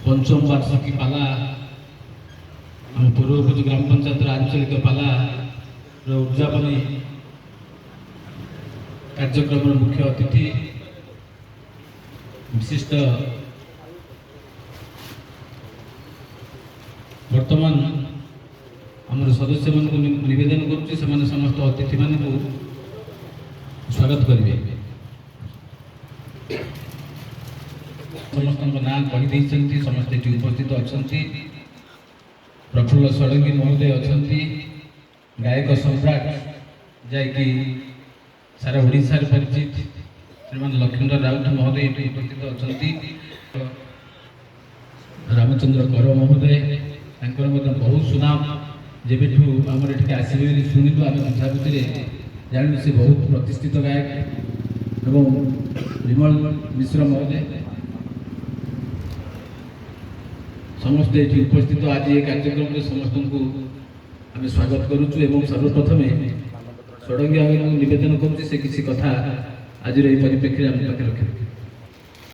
पंचम वार्षिकी पाला आम पूर्वपति ग्राम पंचायत आंचलिक पाला उद्यापनी कार्यक्रम मुख्य अतिथि विशिष्ट वर्तमान आम सदस्य मान निवेदन करुच्ची से समस्त अतिथि मान स्वागत करेंगे। समस्त ना कही समस्ते उपस्थित अच्छा प्रफुल्ल षडंगी महोदय अच्छा गायक सम्राट जैकि सारा ओडिशा परिचित श्रीमान लक्ष्मण राउत महोदय उपस्थित अच्छा रामचंद्र कर महोदय बहुत सुनाम जब आमर ये आसवे शुणु आम बुझाबुझी जानू से बहुत प्रतिष्ठित गायक एवं विमल मिश्र महोदय समस्त ये उपस्थित आज ये कार्यक्रम में समस्त को आम स्वागत करुचु एवं सर्वप्रथम षडंगी निवेदन करुचे से किसी कथा आज परिप्रेक्षी आम पाखे रखें।